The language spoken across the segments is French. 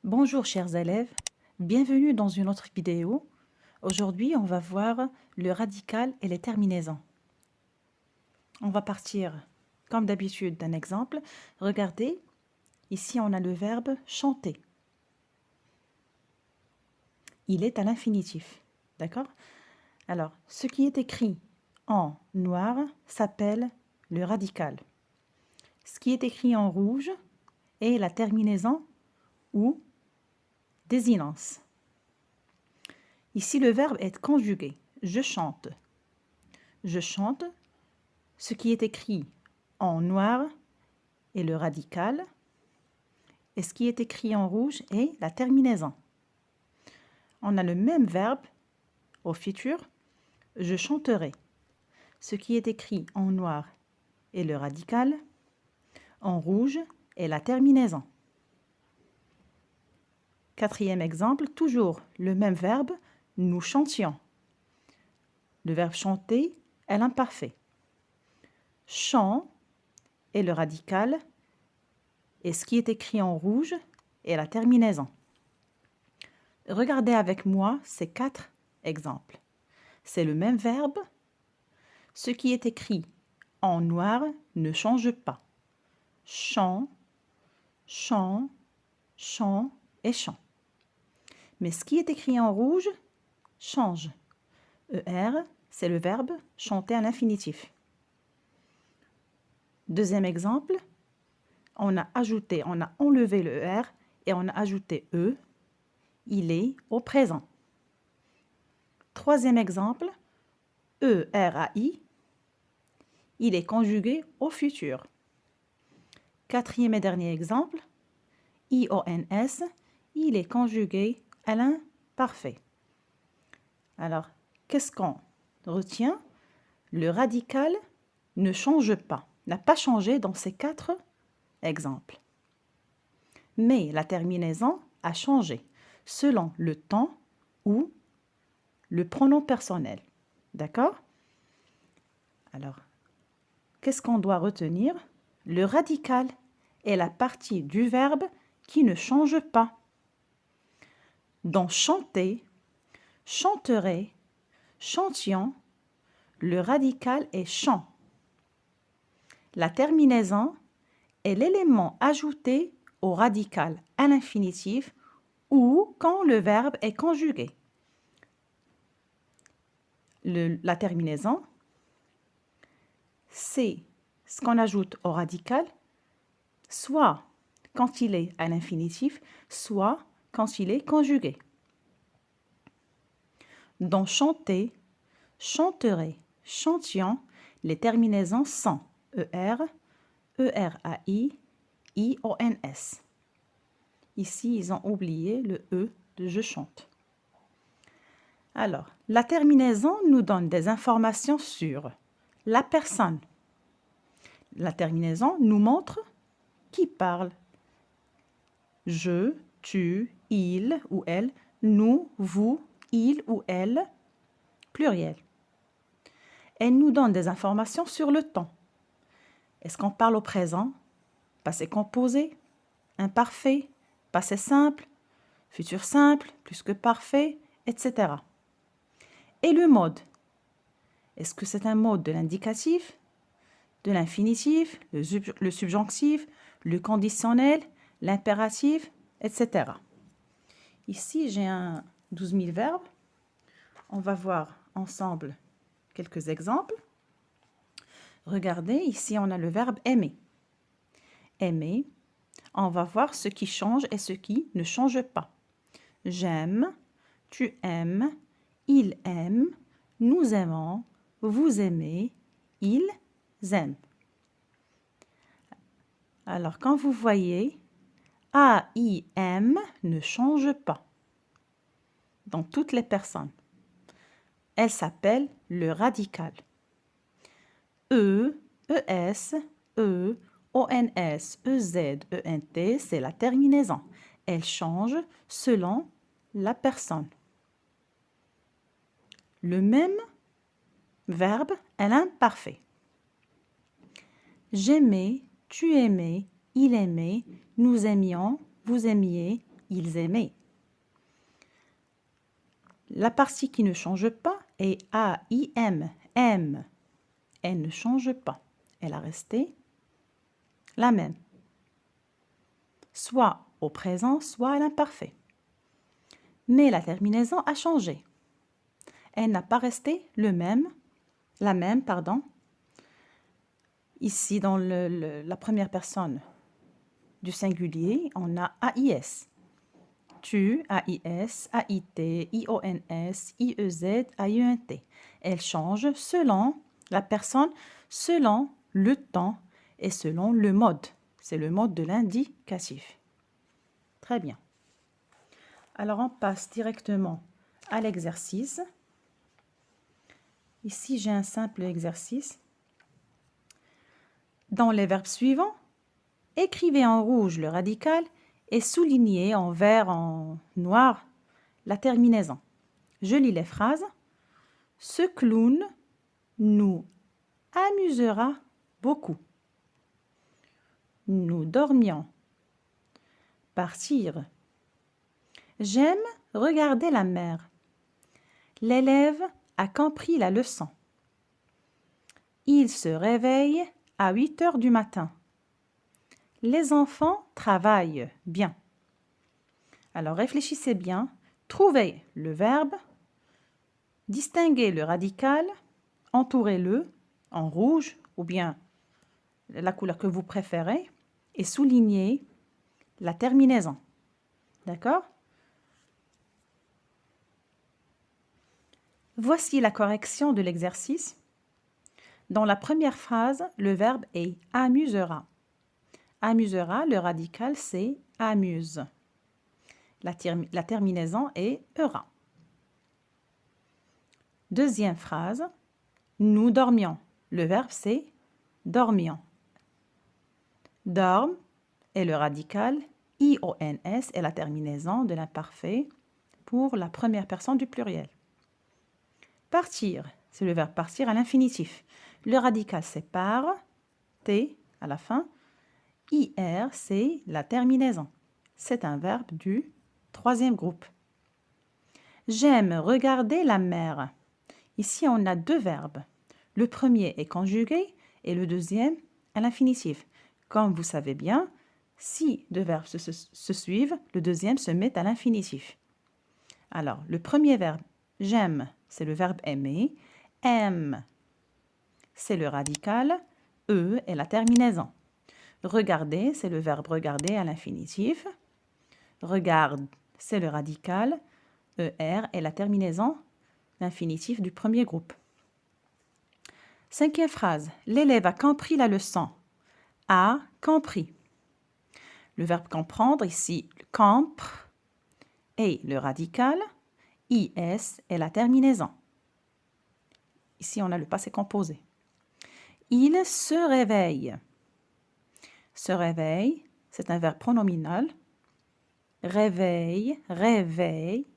Bonjour chers élèves, bienvenue dans une autre vidéo. Aujourd'hui, on va voir le radical et les terminaisons. On va partir, comme d'habitude, d'un exemple. Regardez, ici on a le verbe chanter. Il est à l'infinitif, d'accord? Alors, ce qui est écrit en noir s'appelle le radical. Ce qui est écrit en rouge est la terminaison ou désinence. Ici, le verbe est conjugué. Je chante. Je chante. Ce qui est écrit en noir est le radical. Et ce qui est écrit en rouge est la terminaison. On a le même verbe au futur. Je chanterai. Ce qui est écrit en noir est le radical. En rouge est la terminaison. Quatrième exemple, toujours le même verbe, nous chantions. Le verbe chanter est l'imparfait. Chant est le radical et ce qui est écrit en rouge est la terminaison. Regardez avec moi ces 4 exemples. C'est le même verbe. Ce qui est écrit en noir ne change pas. Chant, chant, chant et chant. Mais ce qui est écrit en rouge change. ER, c'est le verbe chanter à l'infinitif. Deuxième exemple, on a enlevé le ER et on a ajouté E. Il est au présent. Troisième exemple, ERAI, il est conjugué au futur. Quatrième et dernier exemple, IONS, il est conjugué à l'imparfait. Alors, qu'est-ce qu'on retient? Le radical ne change pas, n'a pas changé dans ces 4 exemples. Mais la terminaison a changé selon le temps ou le pronom personnel. D'accord? Alors, qu'est-ce qu'on doit retenir? Le radical est la partie du verbe qui ne change pas. Dans chanter, chanterai, chantions, le radical est chant. La terminaison est l'élément ajouté au radical à l'infinitif ou quand le verbe est conjugué. La terminaison, c'est ce qu'on ajoute au radical, soit quand il est à l'infinitif, soit quand il est conjugué. Dans chanter, chanterai, chantions, les terminaisons sont ER, ERAI, IONS. Ici, ils ont oublié le E de je chante. Alors, la terminaison nous donne des informations sur la personne. La terminaison nous montre qui parle. Je, tu, il ou elle, nous, vous, il ou elle, pluriel. Elle nous donne des informations sur le temps. Est-ce qu'on parle au présent, passé composé, imparfait, passé simple, futur simple, plus que parfait, etc. Et le mode. Est-ce que c'est un mode de l'indicatif, de l'infinitif, le subjonctif, le conditionnel, l'impératif, etc. Ici, j'ai 12 000 verbes. On va voir ensemble quelques exemples. Regardez, ici, on a le verbe aimer. Aimer, on va voir ce qui change et ce qui ne change pas. J'aime, tu aimes, il aime, nous aimons, vous aimez, ils aiment. Alors, quand vous voyez, A, I, M ne change pas dans toutes les personnes. Elle s'appelle le radical. E, ES, E, ONS, EZ, ENT, c'est la terminaison. Elle change selon la personne. Le même verbe à l'imparfait. J'aimais, tu aimais, il aimait, nous aimions, vous aimiez, ils aimaient. La partie qui ne change pas est A-I-M, M. Elle ne change pas. Elle a resté la même. Soit au présent, soit à l'imparfait. Mais la terminaison a changé. Elle n'a pas resté la même. Ici, dans la première personne du singulier, on a AIS. Tu, AIS, AIT, IONS, IEZ, AIENT. Elle change selon la personne, selon le temps et selon le mode. C'est le mode de l'indicatif. Très bien. Alors, on passe directement à l'exercice. Ici, j'ai un simple exercice. Dans les verbes suivants, écrivez en rouge le radical et soulignez en vert, en noir, la terminaison. Je lis les phrases. Ce clown nous amusera beaucoup. Nous dormions. Partir. J'aime regarder la mer. L'élève a compris la leçon. Il se réveille à 8 heures du matin. Les enfants travaillent bien. Alors réfléchissez bien, trouvez le verbe, distinguez le radical, entourez-le en rouge ou bien la couleur que vous préférez et soulignez la terminaison. D'accord? Voici la correction de l'exercice. Dans la première phrase, le verbe est amusera. Amusera, le radical c'est amuse. La terminaison est eura. Deuxième phrase, nous dormions. Le verbe c'est dormions. Dorme est le radical, IONS est la terminaison de l'imparfait pour la première personne du pluriel. Partir, c'est le verbe partir à l'infinitif. Le radical c'est par, T à la fin. IR, c'est la terminaison. C'est un verbe du troisième groupe. J'aime regarder la mer. Ici, on a deux verbes. Le premier est conjugué et le deuxième à l'infinitif. Comme vous savez bien, si deux verbes se suivent, le deuxième se met à l'infinitif. Alors, le premier verbe, j'aime, c'est le verbe aimer. Aime, c'est le radical. E est la terminaison. Regarder, c'est le verbe regarder à l'infinitif. Regarde, c'est le radical. ER est la terminaison, l'infinitif du premier groupe. Cinquième phrase. L'élève a compris la leçon. A compris. Le verbe comprendre, ici, compre, est le radical. IS est la terminaison. Ici, on a le passé composé. Il se réveille. Se réveille, c'est un verbe pronominal. Réveille, réveille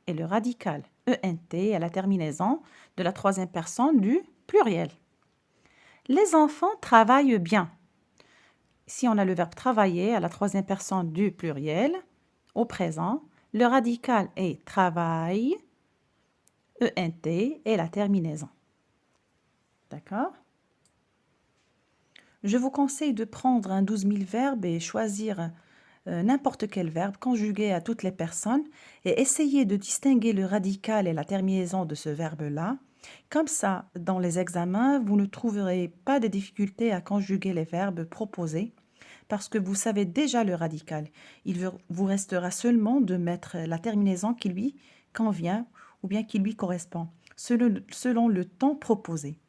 est le radical. ENT est la terminaison de la troisième personne du pluriel. Les enfants travaillent bien. Ici, on a le verbe travailler à la troisième personne du pluriel. Au présent, le radical est travail. ENT est la terminaison. D'accord? Je vous conseille de prendre un 12 000 verbes et choisir n'importe quel verbe conjugué à toutes les personnes et essayer de distinguer le radical et la terminaison de ce verbe-là. Comme ça, dans les examens, vous ne trouverez pas de difficultés à conjuguer les verbes proposés parce que vous savez déjà le radical. Il vous restera seulement de mettre la terminaison qui lui convient ou bien qui lui correspond, selon le temps proposé.